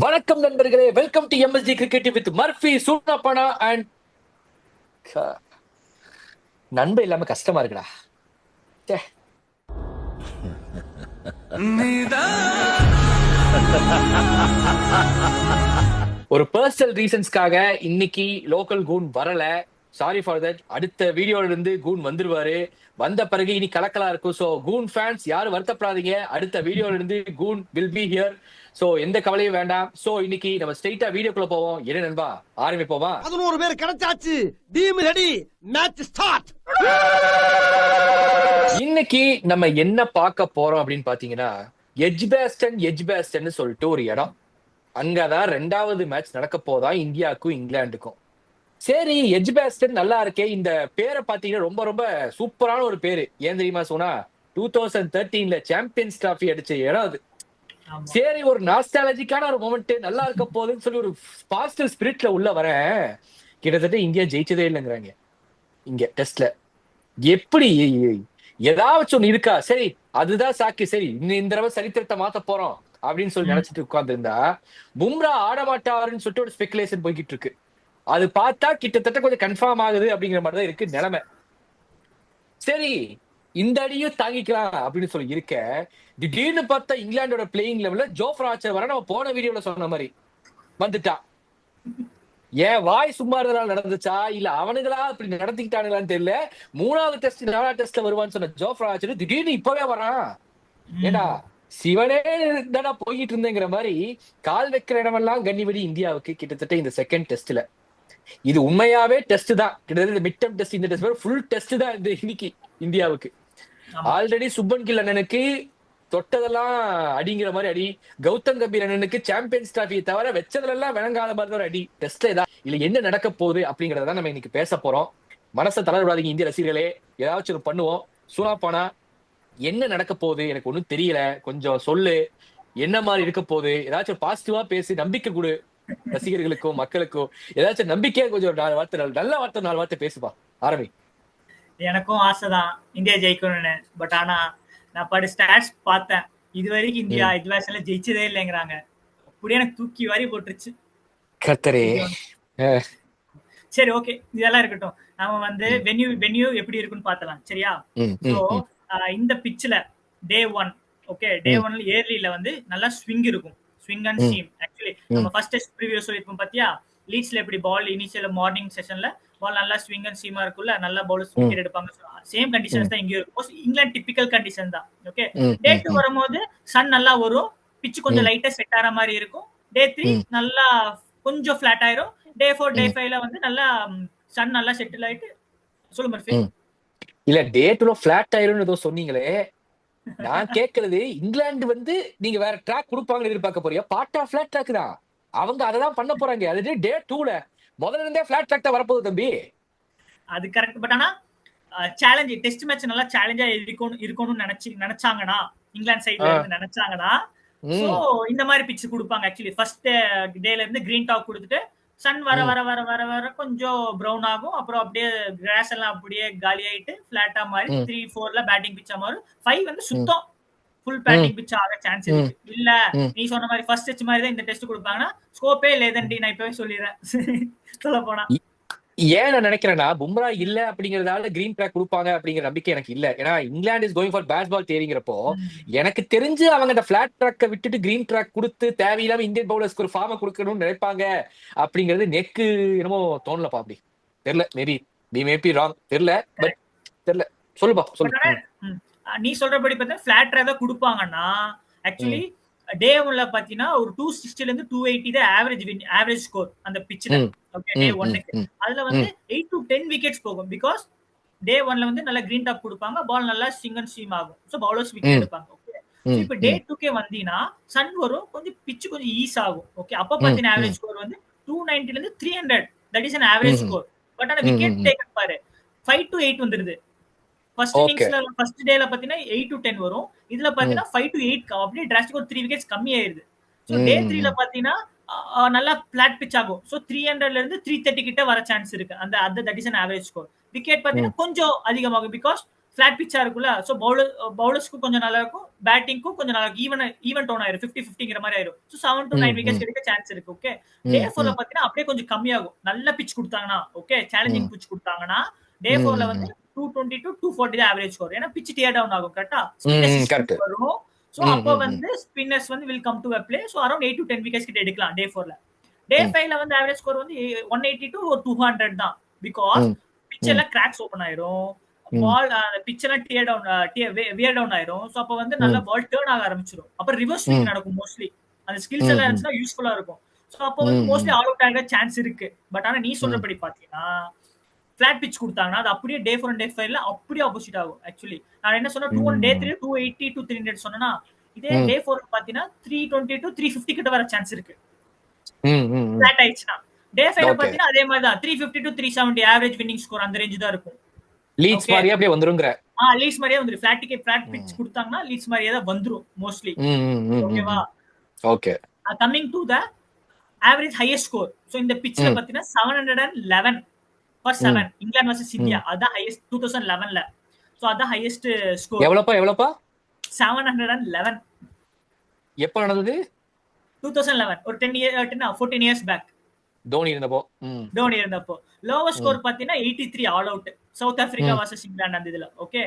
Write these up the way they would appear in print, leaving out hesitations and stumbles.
வணக்கம் நண்பர்களே, welcome to M S D cricket with Murphy Soonapana and நண்பன் இல்லாம கஷ்டமா இருக்குடா. ச்சே. ஒரு பர்சனல் ரீசன்ஸ்க்காக இன்னைக்கு லோக்கல் கூன் வரல. Sorry for that. அடுத்த வீடியோல இருந்து கூன் வந்துருவாரு. வந்த பிறகு இனி கலக்கலா இருக்கும். சோ கூன் ஃபேன்ஸ் யாரும் வருத்தப்படாதீங்க. அடுத்த வீடியோல இருந்து கூன் வில் பி ஹியர். சோ எந்த கவலையும் வேண்டாம். சோ இன்னைக்கு நம்ம ஸ்ட்ரைட்டா வீடியோக்குள்ள போவோம். என்ன நண்பா, ஆரம்பிப்போமா? 11 பேர் கிடைச்சாச்சு. Team ready. Match start. இன்னைக்கு நம்ம என்ன பார்க்க போறோம் அப்படின்னு பாத்தீங்கன்னா, எஜ்பேஸ்டன் சொல்லிட்டு ஒரு இடம். அங்கதான் 2வது மேட்ச் நடக்க போதா இந்தியாவுக்கும் இங்கிலாந்துக்கும். சரி, எஜ்பேஸ்டன் நல்லா இருக்கே. இந்த பேரை பாத்தீங்கன்னா ரொம்ப ரொம்ப சூப்பரான ஒரு பேரு. ஏன் தெரியுமா சொன்னா, 2013 சாம்பியன்ஸ் டிராஃபி அடிச்ச இடம் அது. சரி, ஒரு நாஸ்டாலஜிக்கான ஒரு மொமெண்ட் நல்லா இருக்க போகுதுன்னு சொல்லி ஒரு பாசிட்டிவ் ஸ்பிரிட்ல உள்ள வரேன். கிட்டத்தட்ட இந்தியா ஜெயிச்சதே இல்லைங்கிறாங்க இங்க டெஸ்ட்ல. எப்படி ஏதாச்சும் ஒண்ணு இருக்கா? சரி, அதுதான் சாக்கு. சரி, இந்த தடவை சரித்திரத்தை மாத்த போறோம் அப்படின்னு சொல்லி நினைச்சிட்டு உட்கார்ந்து இருந்தா, பும்ரா ஆட மாட்டாருன்னு சொல்லிட்டு ஒரு ஸ்பெகுலேஷன் போய்கிட்டு இருக்கு. அது பார்த்தா கிட்டத்தட்ட கொஞ்சம் கன்ஃபார்ம் ஆகுது அப்படிங்கிற மாதிரி தான் இருக்கு நிலைமை. சரி, இந்த அடியும் தாங்கிக்கலாம் அப்படின்னு சொல்லி இருக்க, திடீர்னு பார்த்தா இங்கிலாந்தோட பிளேயிங் லெவல்ல ஜோஃப்ரா ஆர்ச்சர் வர நம்ம போன வீடியோல சொன்ன மாதிரி வந்துட்டான். ஏன் வாய் சும்மா இருந்தனால நடந்துச்சா, இல்ல அவனுங்களா இப்படி நடத்திக்கிட்டானுங்களான்னு தெரியல. 3வது டெஸ்ட் 4வது டெஸ்ட்ல வருவான்னு சொன்ன ஜோஃப்ரா ஆர்ச்சர் திடீர்னு இப்பவே வரான். ஏடா சிவனே தானே போயிட்டு இருந்தேங்கிற மாதிரி கால் வைக்கிற இடமெல்லாம் கண்ணிவெடி இந்தியாவுக்கு கிட்டத்தட்ட இந்த செகண்ட் டெஸ்ட்ல. இது உண்மையாவே டெஸ்ட் தான். கிட்டத்தட்ட மிட் டர்ம் டெஸ்ட், இந்த டெஸ்ட் ஃபுல் டெஸ்ட் தான் இந்த இன்னைக்கு இந்தியாவுக்கு. ஆல்ரெடி சுப்பன் கில் அண்ணனுக்கு தொட்டதெல்லாம் அடிங்கிற மாதிரி அடி. கௌதம் கம்பீர் அண்ணனுக்கு சாம்பியன்ஸ் டிராஃபியை தவிர வச்சதெல்லாம் விளங்காத மாதிரி ஒரு அடி டெஸ்ட்ல. இல்ல என்ன நடக்க போகுது அப்படிங்கறத நம்ம இன்னைக்கு பேச போறோம். மனசை தளர விடாதீங்க இந்திய ரசிகர்களே, ஏதாச்சும் ஒரு பண்ணுவோம். சூனாப்பானா, என்ன நடக்க போகுது எனக்கு ஒண்ணும் தெரியல, கொஞ்சம் சொல்லு. என்ன மாதிரி இருக்க போகுது? ஏதாச்சும் பாசிட்டிவா பேசி நம்பிக்கை கொடு ரசிகர்களுக்கும் மக்களுக்கும். ஏதாச்சும் நம்பிக்கையா கொஞ்சம் ஒரு 4 வார்த்தை, நல்ல வார்த்தை 4 வார்த்தை பேசுப்பா. ஆரம்பி. எனக்கும் ஆசைதான் இந்தியா ஜெயிக்கணும்னு. பட் ஆனா நான் படி ஸ்டாட்ஸ் பார்த்தேன். இது வரைக்கும் இந்தியா எஜ்பேஸ்டன்ல ஜெயிச்சதே இல்லைங்கிறாங்க. அப்படியே எனக்கு தூக்கி வாரி போட்டுருச்சு. கர்த்தரே. சரி, ஓகே, இதெல்லாம் இருக்கட்டும். நம்ம வந்து வென்யூ எப்படி இருக்குன்னு பார்த்தலாம். சரியா? சோ இந்த பிட்ச்ல டே 1, ஓகே, டே 1ல ஏர்லில வந்து நல்லா ஸ்விங் இருக்கும். Swing and seam. ஆக்சுவலி நம்ம ஃபர்ஸ்ட் டெஸ்ட் ப்ரீவியூ சொல்லிருப்போம் பாத்தியா, லீட்ஸ்ல எப்படி பால் இனிஷியல் மார்னிங் செஷன்ல பால் நல்லா ஸ்விங் அண்ட் சீமா இருக்குல்ல, நல்லா பவுலர்ஸ் விக்கெட் எடுப்பாங்க. சேம் கண்டிஷன்ஸ் தான் இங்க இருக்கும். இங்கிலாந்து டிபிக்கல் கண்டிஷன் தான். ஓகே, டே 2 வரும்போது சன் நல்லா வரும், பிட்ச் கொஞ்சம் லைட்டா செட் ஆற மாதிரி இருக்கும். டே 3 நல்லா கொஞ்சம் ஃபிளாட் ஆயிரும். டே 4 டே 5ல வந்து நல்லா சன் நல்லா செட்டில் ஆயிட்டு. சொல்லு மர்ஃபி. இல்ல, டே 2ல ஃபிளாட் ஆயிரும்னு ஏதோ சொன்னீங்களே, நான் கேக்குறது இங்கிலாந்து வந்து நீங்க வேற ட்ராக் கொடுப்பாங்கன்னு எதிர்பார்க்க போறியா? பார்ட் ஆஃப் ஃபிளாட் ட்ராக் தான் அவங்க, அததான் பண்ண போறாங்க. அது டே 2ல முதல்ல இருந்தே ஃபிளாட் ட்ராக் தான் வரப்போகுது தம்பி. அது கரெக்ட். பட் ஆனா சேலஞ்ச் டெஸ்ட் மேட்ச் நல்லா சேலஞ்சா இருக்கணும்னு நினைச்சாங்கன்னா, இங்கிலாந்து சைடுல இருந்து நினைச்சாங்கன்னா, சோ இந்த மாதிரி பிட்ச் கொடுப்பாங்க. ஆக்சுவலி ஃபர்ஸ்ட் டேல இருந்து கிரீன் டாப் கொடுத்துட்டு சன் வர வர வர வர வர கொஞ்சம் ப்ரௌன் ஆகும். அப்புறம் அப்படியே கிராஸ் எல்லாம் அப்படியே காலி ஆயிட்டு பிளாட்டா மாதிரி 3, 4ல பேட்டிங் பிட்சா மாறும். 5 வந்து சுத்தம் ஃபுல் பேட்டிங் பிட்ச் ஆக சான்ஸ் இருக்கு. இல்ல நீ சொன்ன மாதிரி ஃபர்ஸ்ட் டெஸ்ட் மாதிரி தான் இந்த டெஸ்ட் கொடுப்பாங்கன்னா ஸ்கோப்பே இல்லைதண்டி, நான் இப்பவே சொல்லிடுறேன். சொல்ல போனா ஏன் நான் நினைக்கிறேன்னா, பும்ரா இல்ல அப்படிங்கறதால கிரீன் ட்ராக் கொடுப்பாங்க அப்படிங்கிற நம்பிக்கை எனக்கு இல்ல. ஏன்னா England is going for bazball தேரிங்கிறப்போ எனக்கு தெரிஞ்சு அவங்க அந்த பிளாட் ட்ராக்கை விட்டுட்டு கிரீன் ட்ராக் கொடுத்து தேவையில்லாம இந்தியன் பவுலர்ஸ்க்கு ஒரு ஃபார்மை கொடுக்கணும்னு நினைப்பாங்க அப்படிங்கிறது நெக்கு என்னமோ தோணலப்பா. அப்படி தெரியல, மேபி மேபி ராங், தெரியல, பட் தெரியல. சொல்லுப்பா, சொல்லு. நீ சொல்றபடி பார்த்தா பிளாட் ட்ராக் தான் கொடுப்பாங்கன்னா, ஆக்சுவலி டே 1ல பாத்தீங்கன்னா ஒரு 260ல இருந்து 280 தான் ஆவரேஜ் ஸ்கோர் அந்த பிட்ச்ல. ஓகே, டே 1க்கு அதுல வந்து 8 to 10 விக்கெட்ஸ் போகும். பிகாஸ் டே 1ல வந்து நல்ல கிரீன் டாப் கொடுப்பாங்க, பால் நல்லா ஸ்விங் அண்ட் சீம் ஆகும். சோ பவுலர்ஸ் விக்கெட் எடுப்பாங்க. ஓகே, சோ இப்போ டே 2கே வந்தீங்கன்னா சன் வரும், கொஞ்சம் பிட்ச் கொஞ்சம் ஈஸ் ஆகும். ஓகே, அப்ப பாத்தீங்கன்னா ஆவரேஜ் ஸ்கோர் வந்து 290ல இருந்து 300. That is an average score. But ஆனா விக்கெட் டேக்கன் பாரு 5 to 8 வந்துருது. ஃபர்ஸ்ட் இன்னிங்ஸ்ல ஃபர்ஸ்ட் டேல பாத்தீங்கன்னா 8 to 10 வரும். இதுல பாத்தீங்கன்னா 5 to 8 அப்படியே டிராஸ்டிக் ஒரு 3 விக்கெட்ஸ் கம்மி ஆயிருது. சோ டே 3ல பாத்தீங்கன்னா நல்லா பிளாட் பிட்ச் ஆகும். சோ 300ல இருந்து 330 கிட்ட வர சான்ஸ் இருக்கு. அந்த that is an average score. Wicket பாத்தீங்கன்னா கொஞ்சம் அதிகமாகும். பிகாஸ் ஃபிளாட் பிச்சா இருக்குல்ல, சோ பவுலர்ஸ்க்கும் கொஞ்சம் நல்லா இருக்கும், பேட்டிங்க்கும் கொஞ்சம் நல்லா இருக்கும். ஈவன் டோன் ஆயிரும், 50-50ங்கிற மாதிரி ஆயிரும். ஸோ 7 to 9 விக்கெட்ஸ் எடுக்க சான்ஸ் இருக்கு. ஓகே, டே 4ல பாத்தீங்கன்னா அப்படியே கொஞ்சம் கம்மியாகும். நல்ல பிச் கொடுத்தாங்கன்னா, ஓகே, சேலஞ்சிங் பிச் கொடுத்தாங்கன்னா டே 4ல வந்து 220 to 240 தான் ஆவரேஜ் ஸ்கோர். ஏன்னா பிச் டியர் டவுன் ஆகும். கரெக்டா, ஸ்பின்னர்ஸ் வரும். சோ அப்போ வந்து ஸ்பின்னர்ஸ் வந்து will come to a play. So around 8 to 10 wickets கிட்ட எடுக்கலாம் டே 4ல. டே 5ல வந்து ஆவரேஜ் ஸ்கோர் வந்து 180 to 200 தான். பிகாஸ் பிச் எல்லாம் கிராக்ஸ் ஓபன் ஆயிரும், பால் பிச் எல்லாம் வியர் டவுன் ஆயிரும். சோ அப்ப வந்து நல்ல பால் டர்ன் ஆக ஆரம்பிச்சிடும். அப்ப ரிவர்ஸ் ஸ்விங் நடக்கும் மோஸ்ட்லி. அந்த ஸ்கில்ஸ் எல்லாம் இருந்துச்சுன்னா யூஸ்ஃபுல்லா இருக்கும். சோ அப்ப வந்து மோஸ்ட்லி ஆல் அவுட் ஆக சான்ஸ் இருக்கு. பட் ஆனா நீ சொல்றபடி பாத்தீங்கன்னா ஃபிளாட் பிச் கொடுத்தாங்கன்னா அது அப்படியே டே 4 அண்ட் டே 5ல அப்படியே ஆப்போசிட் ஆகும். ஆக்சுவலி நான் என்ன சொன்னா டே 3 280 to 300 சொன்னா, இதே டே 4 பாத்தீங்கன்னா 320 to 350 கிட்ட வர சான்ஸ் இருக்கு ஃபிளாட் ஆயிடுச்சுன்னா. டே 5ல பாத்தீங்கன்னா அதே மாதிரி தான் 350 to 370 ஆவரேஜ் வின்னிங் ஸ்கோர் அந்த ரேஞ்ச் தான் இருக்கும். லீட்ஸ் மாதிரியே அப்படியே வந்துருங்கற. லீட்ஸ் மாதிரியே வந்துரும். ஃபிளாட் பிச் கொடுத்தாங்கன்னா லீட்ஸ் மாதிரியே தான் வந்துரும் மோஸ்ட்லி. ஓகேவா? Okay, coming to the average highest score. So இந்த பிட்ச்ல பாத்தீங்கன்னா 711 per 7 இங்கிலாந்து vs இந்தியா, அதான் ஹையஸ்ட் 2011ல. சோ அதான் ஹையஸ்ட் ஸ்கோர். எவ்வளவுப்பா 711. எப்ப நடந்தது? 2011, ஒரு 14 இயர்ஸ் பேக். தோனி இருந்தப்போ. லோவர் ஸ்கோர் பாத்தீங்கன்னா 83 all out. South Africa vs England அந்த இதுல. ஓகே,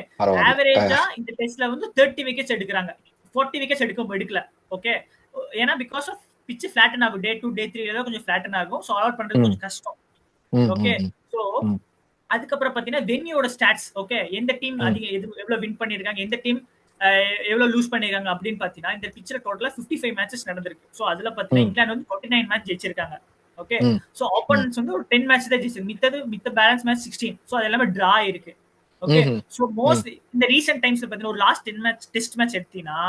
ஆவரேஜா இந்த டெஸ்ட்ல வந்து 30 விக்கெட்ஸ் எடுக்கறாங்க. 40 விக்கெட்ஸ் எடுக்கல. ஓகே, ஏன்னா பிகாஸ் ஆஃப் பிட்ச் ஃபிளாட்டன் ஆகும். டே 2 டே 3ல கொஞ்சம் ஃபிளாட்டன் ஆகும். சோ ஆல் அவுட் பண்றது கொஞ்சம் கஷ்டம். ஓகே, சோ அதுக்கப்புறம் பாத்தீங்கன்னா வென்யூவோட ஸ்டாட்ஸ். ஓகே, எந்த டீம் அதிக எவ்வளவு வின் பண்ணிருக்காங்க, எந்த டீம் எவ்வளவு லூஸ் பண்ணிருக்காங்க அப்படின்னு பாத்தீங்கன்னா இந்த பிட்ச்ல டோட்டலா 55 மேட்சஸ் நடந்திருக்கு. சோ அதுல பாத்தீங்கன்னா இங்கிலாந்து வந்து 49 மேட்ச் ஜெயிச்சிருக்காங்க. ஓகே, சோ ஆப்போனன்ட்ஸ் வந்து ஒரு 10 மேட்ச் தான் ஜெயிச்சிருக்காங்க. மித்த பேலன்ஸ் மேட்ச் 16. சோ அது எல்லாமே டிரா இருக்கு. ஓகே, சோ மோஸ்ட் இந்த ரீசன்ட் டைம்ஸ்ல பாத்தீங்கன்னா ஒரு லாஸ்ட் 10 மேட்ச் டெஸ்ட் மேட்ச் எடுத்தீங்கன்னா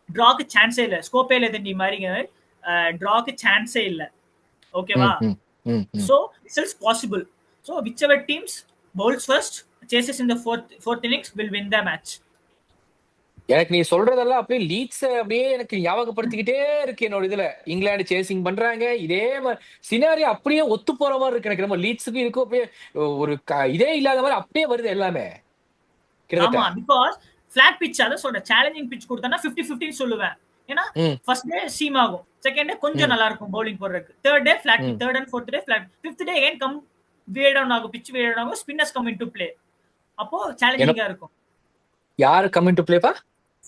டிராக்கு சான்ஸே இல்ல. ஸ்கோப்பே இல்ல. நீ மாதிரி டிராக்கு சான்ஸே இல்ல. ஓகேவா? So results possible. So whichever teams bowls first, chases in the fourth innings will win the match. எனக்கு நீ சொல்றதெல்லாம் அப்படியே லீட்ஸ் அப்படியே எனக்கு ஞாபகப்படுத்திக்கிட்டே இருக்கு. என்னோட இதுல இங்கிலாந்து சேசிங் பண்றாங்க. இதே மாதிரி சினாரியோ அப்படியே ஒத்து போற மாதிரி இருக்கு. எனக்கு நம்ம லீட்ஸுக்கு இருக்கும் அப்படியே ஒரு இதே இல்லாத மாதிரி அப்படியே வருது எல்லாமே. ஆமா, பிகாஸ் ஃபிளாட் பிட்ச் அத சொல்றேன். சேலஞ்சிங் பிட்ச் கொடுத்தா 50-50 சொல்லுவேன். ஏன்னா ஃபர்ஸ்ட் டே சீம் ஆகும், செகண்ட் டே கொஞ்சம் நல்லா இருக்கும் பவுலிங் போடுறதுக்கு, third day flat, third and fourth day flat, fifth day again come wear down ஆகும், பிட்ச் வியர் டவுன் ஆகும், ஸ்பின்னர்ஸ் கம் இன்டு ப்ளே. அப்போ சேலஞ்சிங்கா இருக்கும். யாரு கம் இன்டு ப்ளேப்பா?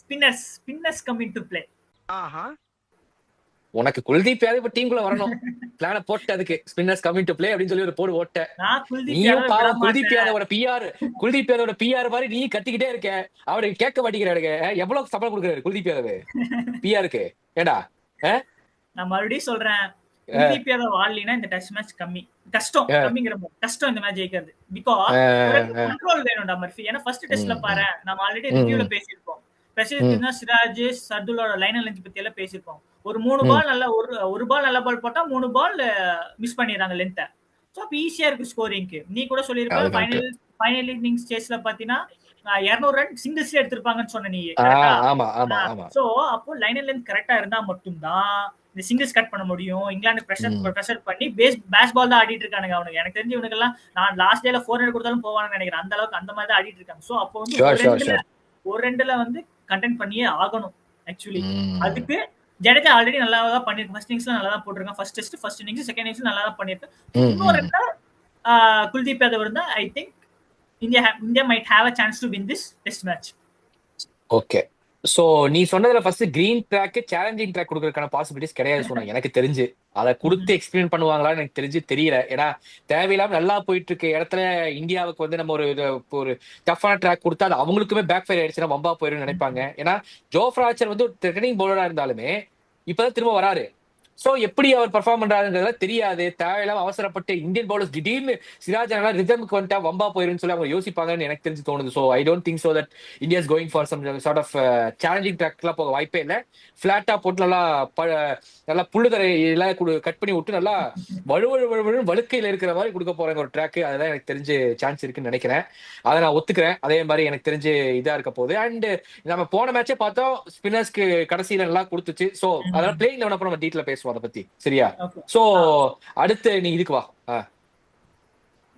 Spinners come into play. ஆஹா, உனக்கு குல்தீப் யாதவ் இப்ப டீமுக்குள்ள வரணும். பிளான போட்டு அதுக்கு ஸ்பின்னர்ஸ் கம் இன்டு ப்ளே அப்படின்னு சொல்லி ஒரு போடு ஓட்ட. குல்தீப் யாதவோட பிஆர் மாதிரி நீ கத்திக்கிட்டே இருக்க. அவருக்கு கேட்க மாட்டேங்கிறாருங்க. எவ்வளவு சம்பளம் கொடுக்குறாரு குல்தீப் யாதவ் பிஆருக்கு? ஏடா நான் மறுபடியும் சொல்றேன், குல்தீப் யாதவ் ஆடலினா இந்த டெஸ்ட் மேட்ச் கஷ்டம் இந்த மேட்ச் ஜெயிக்கிறது. பிகாஸ் கண்ட்ரோல் வேணும்டா மர்ஃபி. ஏன்னா ஃபர்ஸ்ட் டெஸ்ட்ல பாரு, நம்ம ஆல்ரெடி ரிவ்யூல பேசியிருக்கோம். சிராஜ் சர்துலோட லைன் லென்த் பத்தி எல்லாம் பேசியிருப்போம். ஒரு 3 பால் நல்ல ஒரு பால் நல்ல பால் போட்டா 3 பால் மிஸ் பண்ணிடுறாங்க லென்த். சோ அப்ப ஈஸியா இருக்கு ஸ்கோரிங்க்கு. நீ கூட சொல்லிருப்ப ஃபைனல் இன்னிங்ஸ் சேஸ்ல பாத்தீங்கன்னா 200 ரன் சிங்கிள்ஸ்ல எடுத்திருப்பாங்கன்னு சொன்ன நீ. சோ அப்போ லைன் லென்த் கரெக்டா இருந்தா மட்டும்தான் இந்த சிங்கிள்ஸ் கட் பண்ண முடியும். இங்கிலாந்து பிரஷர் பண்ணி பேஸ் பால் தான் ஆடிட்டு இருக்கானுங்க அவனுக்கு. எனக்கு தெரிஞ்சு இவனுக்கு எல்லாம் நான் லாஸ்ட் டேல 400 கொடுத்தாலும் போவான்னு நினைக்கிறேன். அந்த அளவுக்கு அந்த மாதிரி தான் ஆடிட்டு இருக்காங்க. சோ அப்போ வந்து ஒரு ரெண்டுல வந்து கண்டென்ட் பண்ணியே ஆகணும் ஆக்சுவலி. அதுக்கு ஜடேஜா ஆல்ரெடி நல்லா தான் பண்ணிருக்கு. ஃபர்ஸ்ட் இன்னிங்ஸ்ல நல்லா தான் போட்டுருக்கான். First test, first innings, second innings நல்லா தான் பண்ணிருக்கு. இன்னொரு குல்தீப் யாதவ் இருந்தா I think India might have a chance to win this test match. Okay, so நீ சொன்னதுல first green track challenging track கொடுக்கறதுக்கான பாசிபிலிட்டிஸ் கிடையாது சொன்னா எனக்கு தெரிஞ்சு. அதை கொடுத்து எக்ஸ்பிளைன் பண்ணுவாங்களான்னு எனக்கு தெரிஞ்சு தெரியல. ஏன்னா தேவையில்லாம நல்லா போயிட்டு இருக்க இடத்துல இந்தியாவுக்கு வந்து நம்ம ஒரு டஃப்பான ட்ராக் கொடுத்தா அது அவங்களுக்குமே பேக் ஃபயர் ஆயிடுச்சுன்னா வம்பா போயிரும் நினைப்பாங்க. ஏன்னா ஜோஃப்ரா ஆர்ச்சர் வந்து ஒரு த்ரெட்டனிங் பவுலரா இருந்தாலுமே இப்பதான் திரும்ப வராரு. சோ எப்படி அவர் பெர்ஃபார்ம் பண்றாருங்கிறத தெரியாது. தேவையில்லாம அவசரப்பட்டு இந்தியன் பவுலர்ஸ் திடீர்னு சிராஜ் ரிதமுக்கு வந்துட்டா வம்பா போயிருன்னு சொல்லி அவங்க யோசிப்பாங்கன்னு எனக்கு தெரிஞ்சு தோணுது. So I don't think so that India is going for some sort of challenging ட்ராக்லாம் போக வாய்ப்பே இல்லை. பிளாட்டா போட்டு நல்லா புல்லுதரை எல்லாம் கட் பண்ணி விட்டு நல்லா வழுக்கையில இருக்கிற மாதிரி கொடுக்க போறாங்க ஒரு ட்ராக். அதெல்லாம் எனக்கு தெரிஞ்சு சான்ஸ் இருக்குன்னு நினைக்கிறேன். அதை நான் ஒத்துக்கிறேன். அதே மாதிரி எனக்கு தெரிஞ்சு இதா இருக்க போகுது. அண்ட் நம்ம போன மேட்சே பார்த்தோம், ஸ்பின்னர்ஸ்க்கு கடைசியில நல்லா கொடுத்துச்சு. சோ அதெல்லாம் பிளேயிங் லெவன் அப்புறம் நம்ம டீட்டெயில பேசுவோம் அதை பத்தி, சரியா? சோ அடுத்து நீ இதுக்கு வா.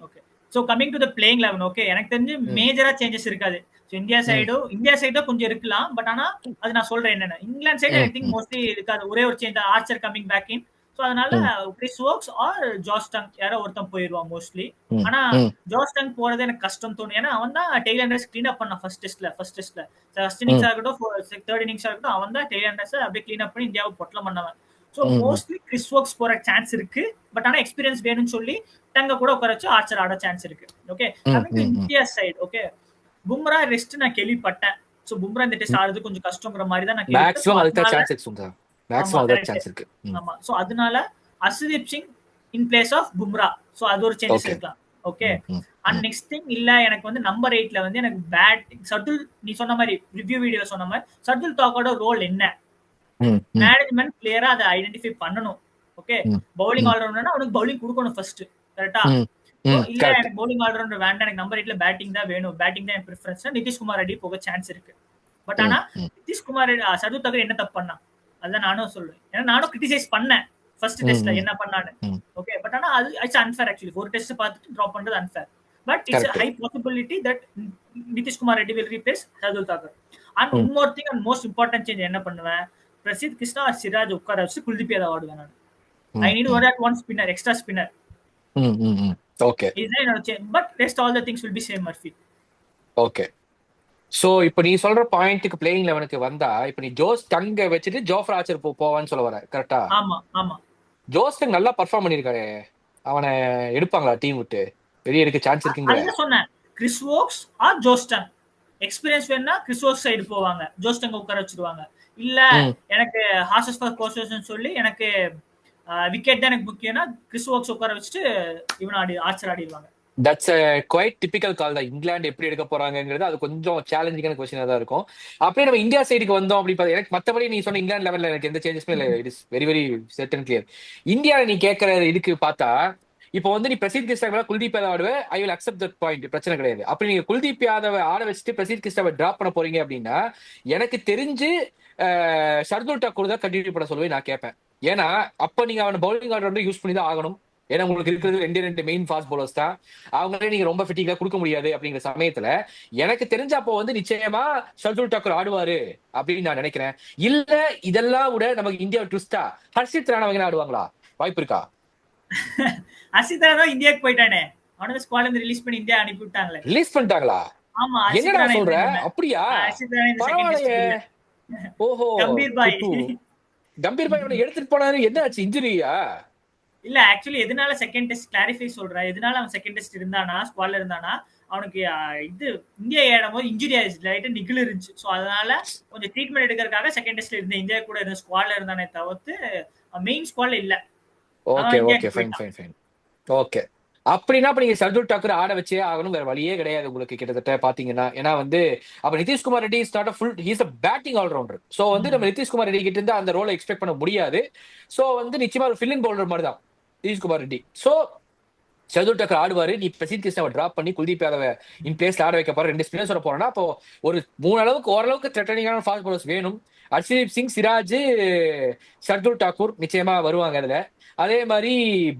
Okay, so coming to the playing 11. Okay, எனக்கு தெரிஞ்சு மேஜரா சேஞ்சஸ் இருக்காது. இந்தியா சைடோ கொஞ்சம் இருக்கலாம். பட் ஆனா அது நான் சொல்றேன் என்னன்னா England side I think mostly இருக்காது. ஒரே ஒரு change Archer coming back in. So அதனால Chris Woakes or Josh Tongue யாரோ ஒருத்தன் போயிருவான் மோஸ்ட்லி. ஆனா ஜாஸ் டங் போறது எனக்கு கஷ்டம் தோணும். ஏன்னா அவன் தான் டெய்ல் ஹண்டர்ஸ் கிளீன் அப் பண்ணான் ஃபர்ஸ்ட் டெஸ்ட்ல. ஃபர்ஸ்ட் இன்னிங்ஸா இருக்கட்டும், தேர்ட் இன்னிங்ஸா இருக்கட்டும், அவன் தான் டெய்ல் ஹண்டர்ஸ் அப்படியே கிளீன் அப் பண்ணி இந்தியாவை பொட்டலம் பண்ணவன். சோ மோஸ்ட்லி கிறிஸ் வோக்ஸ் போற சான்ஸ் இருக்கு. பட் ஆனா எக்ஸ்பீரியன்ஸ் வேணும்னு சொல்லி டங்க கூட உட்கார வச்சு ஆர்ச்சர் ஆட சான்ஸ் இருக்கு. Okay, India side okay Bumrah rest நான் கேள்விப்பட்டேன். சோ பும்ரா இந்த டெஸ்ட் ஆடுறது கொஞ்சம் கஷ்டங்கிற மாதிரி தான் நான் கேள்விப்பட்டேன். ஆமா, சோ அதனால Arshdeep Singh in place of Bumrah. So அது ஒரு சேஞ்சஸ் இருக்கலாம். ஓகே, அண்ட் நெக்ஸ்ட் திங் இல்ல எனக்கு வந்து நம்பர் 8ல வந்து எனக்கு பேட்டிங் சர்துல், நீ சொன்ன மாதிரி ரிவ்யூ வீடியோல சொன்ன மாதிரி சர்துல் தாக்கோட ரோல் என்ன, மேனேஜ்மெண்ட் கிளியரா அதை ஐடென்டிஃபை பண்ணணும். ஓகே, பவுலிங் ஆல்ரவுண்டர்னா அவனுக்கு பவுலிங் கொடுக்கணும் ஃபர்ஸ்ட், கரெக்டா? இல்ல எனக்கு பவுலிங் ஆல்ரவுண்டர் வேண்டாம், எனக்கு நம்பர் 8ல பேட்டிங் தான் வேணும், பேட்டிங் தான் எனக்கு பிரெஃபரன்ஸ், நிதிஷ்குமார் ரெட்டி போக சான்ஸ் இருக்கு. பட் ஆனா நிதிஷ்குமார் சர்துல் தாக்கர் என்ன தப்பு பண்ணா அதான் நானும் சொல்லுவேன். ஏன்னா நானும் கிரிட்டிசைஸ் பண்ணேன் ஃபர்ஸ்ட் டெஸ்ட்ல என்ன பண்ணான்னு. ஓகே, பட் ஆனா அது இட்ஸ் அன்ஃபேர் ஆக்சுவலி. ஒரு டெஸ்ட் பார்த்துட்டு டிராப் பண்றது unfair. But it's high possibility that Nitish Kumar Reddy will replace Shardul Thakkar. And one more thing and most important change என்ன பண்ணுவேன், பிரசித் கிருஷ்ணா ஆர் சிராஜ் உட்கார வச்சு குல்தீப் யாதவ் ஆடுவேன் நான். I need one spinner, extra spinner. Okay, இதுதான் என்னோட change. But rest all the things will be same Murphy. Okay, so இப்போ நீ சொல்ற பாயிண்ட்க்கு பிளேயிங் 11க்கு வந்தா இப்போ நீ ஜோஸ் டங்க வச்சுட்டு ஜோஃப்ரா ஆர்ச்சர் போவான்னு சொல்ல வர, கரெக்டா? ஆமா ஆமா, ஜோஸ் டங் நல்லா பெர்ஃபார்ம் பண்ணிருக்காரு. அவனை எடுப்பாங்களா டீம் விட்டு? வெளிய எடுக்க சான்ஸ் இருக்குங்க. அதான் சொன்னேன், Chris Woakes or Josh Tongue. Experience வேணும்னா கிறிஸ் வோக்ஸ் சைடு போவாங்க, ஜோஸ் டங் உட்கார வச்சிருவாங்க. இல்ல எனக்கு ஹார்சஸ் ஃபார் கோர்சஸ் சொல்லி எனக்கு விக்கெட் தான் எனக்கு முக்கியம்னா கிறிஸ் வோக்ஸ் உட்கார வச்சுட்டு இவன் ஆர்ச்சர் ஆடிடுவாங்க. தட்ஸ் குவைட் டிபிக்கல் கால் தான். இங்கிலாந்து எப்படி எடுக்க போறாங்கிறது அது கொஞ்சம் சேலஞ்சிங்கான கொஸ்டினா தான் இருக்கும். அப்படியே நம்ம இந்தியா சைடுக்கு வந்தோம் அப்படி பார்த்தா எனக்கு மற்றபடி நீ சொன்ன இங்கிலாந்து லெவல்ல எனக்கு எந்த சேஞ்சஸுமே இல்லை. It is very very set and clear. India நீ கேட்கற இதுக்கு பார்த்தா இப்போ வந்து நீ பிரசித் கிருஷ்ணாவை குல்தீப் யாதவ் ஆடுவே, I will accept that point, பிரச்சனை கிடையாது. அப்படி நீங்க குல்தீப் யாதவை ஆட வச்சுட்டு பிரசித் கிருஷ்ணாவை டிராப் பண்ண போறீங்க அப்படின்னா எனக்கு தெரிஞ்சு ஷர்துல் டாக்கூர் தான் கண்டினியூ பண்ண சொல்லுவேன் நான் கேட்பேன். ஏன்னா அப்ப நீங்க அவனை பவுலிங் ஆர்டர் வந்து யூஸ் பண்ணி தான் ஆகணும். ஏன்னா உங்களுக்கு இருக்கிறது ரெண்டு மெயின் ஃபாஸ்ட் பவுலர்ஸ் தான். அவங்களே நீங்க ரொம்ப ஃபிட்டிங்கா கொடுக்க முடியாது. அப்படிங்கிற சமயத்துல எனக்கு தெரிஞ்ச அப்போ வந்து நிச்சயமா ஷர்துல் டாக்கூர் ஆடுவாரு அப்படின்னு நான் நினைக்கிறேன். இல்ல இதெல்லாம் விட நமக்கு இந்தியா ட்விஸ்டா ஹர்ஷித் ராணா அவங்க ஆடுவாங்களா? வாய்ப்பு இருக்கா? ஹர்ஷித் ராணா இந்தியாவுக்கு போயிட்டானே, அவனுக்கு ஸ்குவாட்ல இருந்து ரிலீஸ் பண்ணி இந்தியா அனுப்பி விட்டாங்களே. ரிலீஸ் பண்ணிட்டாங்களா? ஆமா, என்னடா சொல்ற? அப்படியா? பரவாயில்லையே. ஓஹோ, கம்பீர் பாய் அவனை எடுத்துட்டு போனாரு. என்ன ஆச்சு, இன்ஜுரியா? இல்ல ஆக்சுவலி எதனால செகண்ட் டெஸ்ட் கிளாரிஃபை சொல்றேன், எதனால அவன் செகண்ட் டெஸ்ட் இருந்தானா ஸ்குவாட்ல இருந்தானா அவனுக்கு இது இந்தியா ஏடும் போது இன்ஜுரி ஆயிடுச்சு, லைட்டா நிகிள் இருந்துச்சு. ஸோ அதனால கொஞ்சம் ட்ரீட்மெண்ட் எடுக்கிறதுக்காக செகண்ட் டெஸ்ட்ல இருந்த இந்தியா கூட இருந்த ஸ்குவாட்ல இருந்தானே தவிர்த்து மெயின் ஸ்குவாட்ல இல்ல. Okay okay, fine fine fine. Okay, அப்படின்னா அப்ப நீங்க ஷர்துல் டாக்கூர் ஆட வச்சே ஆகணும், வேற வழியே கிடையாது உங்களுக்கு கிட்டத்தட்ட பாத்தீங்கன்னா. ஏன்னா வந்து அப்ப Nitish Kumar Reddy is not a full, he is a batting allrounder. So வந்து நம்ம நிதிஷ்குமார் ரெட்டி கிட்ட இருந்து அந்த ரோலை எக்ஸ்பெக்ட் பண்ண முடியாது. சோ வந்து நிச்சயமா ஒரு ஃபில்லிங் பவுலர் மாதிரி தான் நிதிஷ்குமார் ரெட்டி. சோ ஷர்துல் டாக்கூர் ஆடுவாரு, நீ பிரசித் கிருஷ்ணாவை டிராப் பண்ணி குல்தீப் யாதவை இன் பிளேஸ்ல ஆட வைக்க போற, 2 ஸ்பின்னர்ஸ் வர போறோம்னா அப்போ ஒரு 3 அளவுக்கு ஓரளவுக்கு த்ரெட்டனிங்கான ஃபாஸ்ட் பவுலர்ஸ் வேணும். ஹர்ஷதீப் சிங், சிராஜ், ஷர்துல் டாக்கூர் நிச்சயமா வருவாங்க அதுல. அதே மாதிரி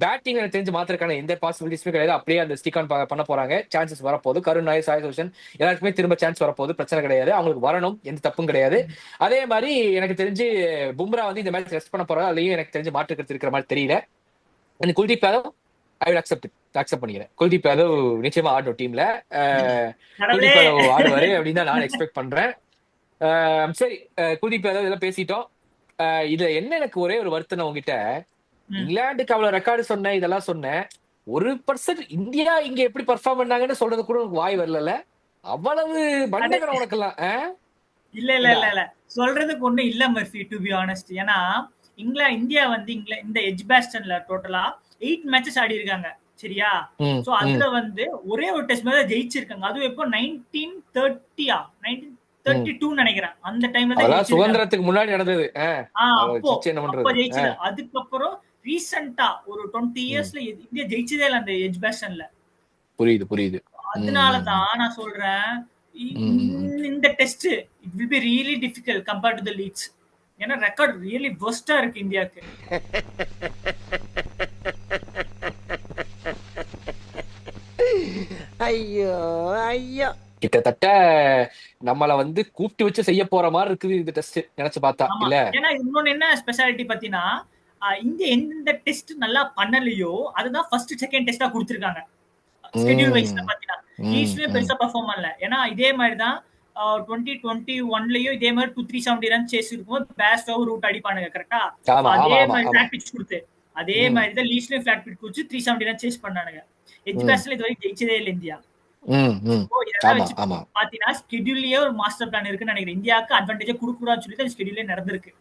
பேட்டிங் எனக்கு தெரிஞ்சு மாத்திரக்கான எந்த பாசிபிலிட்டிஸுமே கிடையாது. அப்படியே அந்த ஸ்டிக் ஆன் பண்ண போறாங்க. சான்சஸ் வரப்போகுது. கருண் நாயர், சாய் சுதர்ஷன் எல்லாருக்குமே திரும்ப சான்ஸ் வரப்போகுது. பிரச்சனை கிடையாது, அவங்களுக்கு வரணும், எந்த தப்பும் கிடையாது. அதே மாதிரி எனக்கு தெரிஞ்சு பும்ரா வந்து இந்த மேட்ச் ரெஸ்ட் பண்ண போறாரு, அதையும் எனக்கு தெரிஞ்சு மாற்றுக்கிறது இருக்கிற மாதிரி தெரியல. குல்தீப் யாதவ் ஐ வில் அக்செப்ட் பண்ணிக்கிறேன். குல்தீப் யாதவ் நிச்சயமா ஆடணும் டீம்ல. குல்தீப் யாதவ் ஆடுவாரு அப்படின்னு தான் நான் எக்ஸ்பெக்ட் பண்றேன். சரி, குல்தீப் யாதவ் இதெல்லாம் பேசிட்டோம். இதுல என்ன எனக்கு ஒரே ஒரு வருத்தம் உங்ககிட்ட, இங்கிலாந்துக்கு அவ்வளவு ரெக்கார்டு சொன்னேன், இதெல்லாம் சொன்னேன், 1% இந்தியா இங்க எப்படி பெர்ஃபார்ம் பண்ணாங்கன்னு சொல்றது கூட உனக்கு வாய் வரல. அவ்வளவு மண்டகரம் உனக்கெல்லாம். இல்ல இல்ல இல்ல இல்ல சொல்றதுக்கு ஒண்ணு இல்ல மர்ஃபி, டு பி ஆனஸ்ட். ஏன்னா இந்தியா வந்து இந்த எட்ஜ்பாஸ்டன்ல டோட்டலா 8 மேட்சஸ் ஆடி இருக்காங்க, சரியா? சோ அதுல வந்து ஒரே ஒரு டெஸ்ட் மேட்ச் ஜெயிச்சிருக்காங்க. அதுவும் எப்போ 1932 நினைக்கிறேன். அந்த டைம்ல தான் சுதந்திரத்துக்கு முன்னாடி நடந்தது. அப்போ ஜெயிச்சது. அதுக்கப்புறம் ரீசெண்டா ஒரு 20 இயர்ஸ்ல இந்தியா ஜெயிச்சதே இல்ல அந்த எட்ஜ்பாஸ்டன்ல. புரியுது. அதனாலதான் நான் சொல்றேன் இந்த test it will be really difficult compared to the Leeds. ஏன்னா ரெக்கார்ட் ரியலி வர்ஸ்டா இருக்கு இந்தியாக்கு. ஐயோ ஐயோ. கிட்டத்தட்ட நம்மள வந்து கூப்பிட்டு வச்சு செய்ய போற மாதிரி இருக்குது இந்த டெஸ்ட் நினைச்சு பார்த்தா ஆமா. இல்ல. ஏன்னா இன்னொன்னு என்ன ஸ்பெஷாலிட்டி பாத்தீங்கன்னா, இந்தியா எந்தெந்த டெஸ்ட் நல்லா பண்ணலையோ, அதுதான் ஃபர்ஸ்ட், செகண்ட் டெஸ்ட்டா குடுத்திருக்காங்க. ஸ்கெட்யூல் வைஸ்ல ம் பாத்தீங்கன்னா. ம் ஈஸ்ட்லயும் ம் பெருசா பெர்ஃபார்ம் பண்ணல. ஏன்னா இதே மாதிரி தான் 2021லயும் இதே மாதிரி 370 ரன் சேஸ் இருக்கும்போது பேஸ்டாவும் ரூட் அடிப்பானுங்க கரெக்டா? சோ ஆமா அதே ஆமா ஆமா மாதிரி ஆமா. ஃபிளாட் பிட்ச் குடுத்து, அதே ம் மாதிரி தான் லீஸ்ட்லயும் ஃபிளாட் பிட்ச் குடுத்து 370 ரன் சேஸ் பண்ணானுங்க. எட்ஜ் ம் பேஸ்ல இது வரைக்கும் ஜெயிச்சதே இல்ல இந்தியா. ம். சோ இதெல்லாம் ஆமா வச்சு ஆமா. பாத்தீங்கன்னா ஸ்கெட்யூல்லயே ஒரு மாஸ்டர் பிளான் இருக்குன்னு நினைக்கிறேன். இந்தியாவுக்கு அட்வான்டேஜே குடுக்கூடாதுன்னு சொல்லி தான் ஸ்கெட்யூலே நடந்திருக்கு.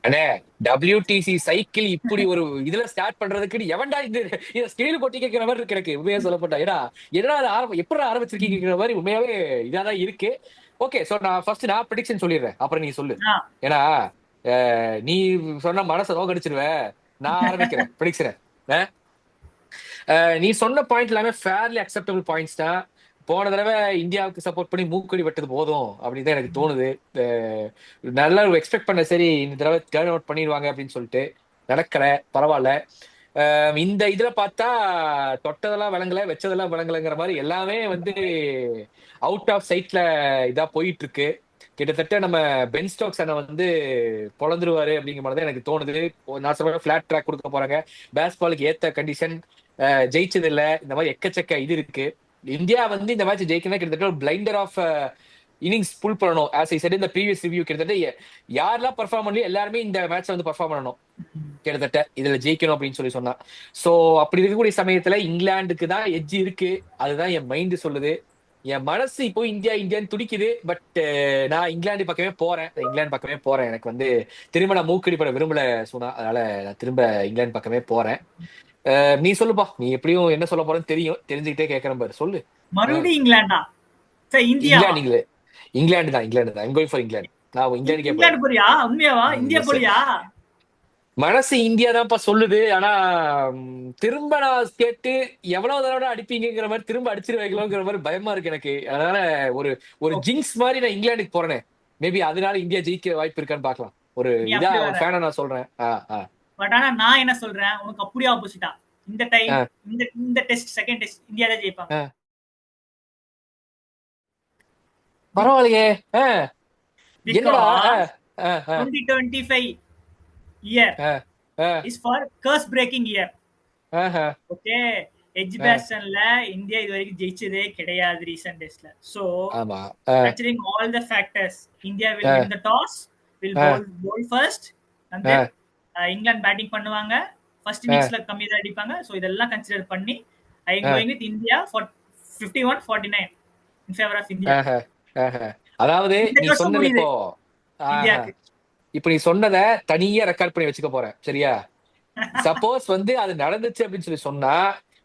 அண்ணே, WTC சைக்கிள் இப்படி ஒரு இதுல ஸ்டார்ட் பண்றதுக்கு எவன்டா இந்த ஸ்கெடியூல் போட்டி கேட்கிற மாதிரி இருக்கு எனக்கு உண்மையா சொல்லப்பட்டா. ஏன்னா என்னடா அது எப்படி ஆரம்பிச்சிருக்கீங்கிற மாதிரி உண்மையாவே இதாதான் இருக்கு. ஓகே, சோ நான் ஃபர்ஸ்ட் நான் ப்ரெடிக்ஷன் சொல்லிடுறேன், அப்புறம் நீ சொல்லு. ஆ, ஏன்னா நீ சொன்ன மனசை நோக்கடிச்சிருவ. நான் ஆரம்பிக்கிறேன் ப்ரெடிக்ஷனை. நீ சொன்ன பாயிண்ட் எல்லாமே ஃபேர்லி அக்செப்டபிள் பாயிண்ட்ஸ் தான். போன தடவை இந்தியாவுக்கு சப்போர்ட் பண்ணி மூக்கடி வெட்டது போதும் அப்படின்னு தான் எனக்கு தோணுது. நல்லா எக்ஸ்பெக்ட் பண்ண, சரி இந்த தடவை டேர்ன் அவுட் பண்ணிடுவாங்க அப்படின்னு சொல்லிட்டு நடக்கல. பரவாயில்ல. இந்த இதுல பார்த்தா தொட்டதெல்லாம் விளங்கல, வச்சதெல்லாம் விளங்கலைங்கிற மாதிரி எல்லாமே வந்து அவுட் ஆஃப் சைட்ல இதா போயிட்டு இருக்கு. கிட்டத்தட்ட நம்ம பென் ஸ்டோக்ஸ் அண்ணன் வந்து பொழந்துருவாரு அப்படிங்கிற மாதிரி தான் எனக்கு தோணுது. நான் சொல்றேன் ஃபிளாட் ட்ராக் கொடுக்க போறாங்க, பேஸ்பாலுக்கு ஏத்த கண்டிஷன், ஜெயிச்சது இல்ல, இந்த மாதிரி எக்கச்சக்க இது இருக்கு. இந்தியா வந்து இந்த மேட்ச் ஜெயிக்கணும் கிட்டத்தட்ட ஒரு பிளைண்டர் ஆஃப் இன்னிங்ஸ் புல் பண்ணணும். ஆஸ் ஐ செட் இந்த ப்ரீவியஸ் ரிவ்யூ, கிட்டத்தட்ட யாரெல்லாம் பெர்ஃபார்ம் பண்ணலையோ எல்லாருமே இந்த மேட்ச்ல வந்து பெர்ஃபார்ம் பண்ணணும் கிட்டத்தட்ட இதுல ஜெயிக்கணும் அப்படின்னு சொன்னா. சோ அப்படி இருக்கக்கூடிய சமயத்துல இங்கிலாந்துக்கு தான் எட்ஜ் இருக்கு, அதுதான் என் மைண்ட் சொல்லுது. என் மனசு இப்போ இந்தியா இந்தியான்னு துடிக்குது. பட் நான் இங்கிலாந்து பக்கமே போறேன், இங்கிலாந்து பக்கமே போறேன். எனக்கு வந்து திரும்ப நான் மூக்கடி பட விரும்பல சொன்னா, அதனால நான் திரும்ப இங்கிலாந்து பக்கமே போறேன். நீ சொல்லுப்பா, நீ எப்படியும் என்ன சொல்ல போறேன்னு தெரியும், தெரிஞ்சுக்கிட்டே கேட்கறேன் பாரு, சொல்லு. மறுபடியும் இங்கிலாண்டா? சரி, இந்தியாவா? இங்கிலாந்து இங்கிலாந்து தான், இங்கிலாந்து தான். I'm going for England. நான் இங்கிலாந்துக்கே இங்கிலாந்து போறேன். போறியா? உண்மையாவா? India yes. போலியா? மனசு இந்தியா தான்ப்பா சொல்லுது. ஆனா திரும்ப நான் கேட்டு எவ்வளவு தடவை அடிப்பீங்கிற மாதிரி திரும்ப அடிச்சிருவாங்களோங்கிற மாதிரி பயமா இருக்கு எனக்கு. அதனால ஒரு ஒரு ஓகே. ஜிங்ஸ் மாதிரி நான் இங்கிலாந்துக்கு போறேனே. மேபி அதனால இந்தியா ஜெயிக்க வாய்ப்பு இருக்கான்னு பார்க்கலாம். ஒரு நீ இதா அப்படி ஒரு வர. ஃபேனா நான் சொல்றேன். பட் ஆனா நான் என்ன சொல்றேன், உனக்கு அப்படியே ஆப்போசிட்டா. இந்த டைம், ஆ, இந்த இந்த டெஸ்ட், செகண்ட் டெஸ்ட் இந்தியா தான் ஜெயிப்பாங்க. ஆ. பரவாயில்லையே. ஆ, என்னடா. Ah, because ah, ah, 2025 year ah, ah, is for curse breaking year. ஆஹா, ஓகே. எட்ஜ் ஆ, பேஸ்டன்ல இந்தியா இது வரைக்கும் ஜெயிச்சதே கிடையாது ரீசன்ட் டெஸ்ட்ல. சோ ஆமா. ஆ, considering all the factors, India will ah, win the toss, will ah, bowl first, and ah, then England batting பண்ணுவாங்க. ஃபர்ஸ்ட் ஆ, இன்னிங்ஸ்ல கம்மி தான் அடிப்பாங்க. ஸோ இதெல்லாம் கன்சிடர் பண்ணி I am ah, going with India for 51-49 in favour of India. ஆஹா, ஆஹா. அதாவது இந்த நீ வருஷம் சொன்னது முடியுது இப்போ. ஆஹா. இந்தியாக்கு. இப்ப நீ சொன்னதை தனியா ரெக்கார்ட் பண்ணி வச்சுக்க போறேன், சரியா? சப்போஸ் வந்து அது நடந்துச்சு அப்படின்னு சொல்லி சொன்னா,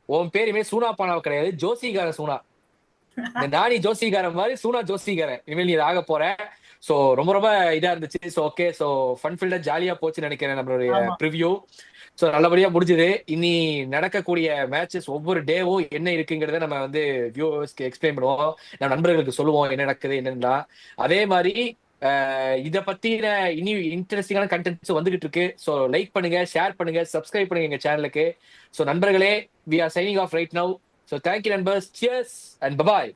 உன் பேருமே சூனா பானாவ் கிடையாது, ஜோசிகார சூனா. இந்த நானி ஜோசிகாரன் மாதிரி சூனா ஜோசிகாரன் இனிமேல் நீ ஆக போற. சோ ரொம்ப ரொம்ப இதா இருந்துச்சு. சோ ஓகே, சோ ஃபன் ஃபீல்டா ஜாலியா போச்சுன்னு நினைக்கிறேன் நம்மளுடைய ஆமா. ப்ரிவ்யூ. சோ நல்லபடியா முடிஞ்சது. இனி நடக்கக்கூடிய மேட்சஸ் ஒவ்வொரு டேவும் என்ன இருக்குங்கிறத நம்ம வந்து வியூவர்ஸ்க்கு எக்ஸ்பிளைன் பண்ணுவோம், நம்ம நண்பர்களுக்கு சொல்லுவோம் என்ன நடக்குது என்னன்னா. அதே மாதிரி இத பத்தின இனி இன்ட்ரெஸ்டிங்கான கண்டென்ட்ஸ் வந்துகிட்டு இருக்கு. சோ லைக் பண்ணுங்க, ஷேர் பண்ணுங்க, சப்ஸ்கிரைப் பண்ணுங்க எங்க சேனலுக்கு. சோ நண்பர்களே, we are signing off right now. So thank you நண்பர்ஸ். Cheers and bye bye.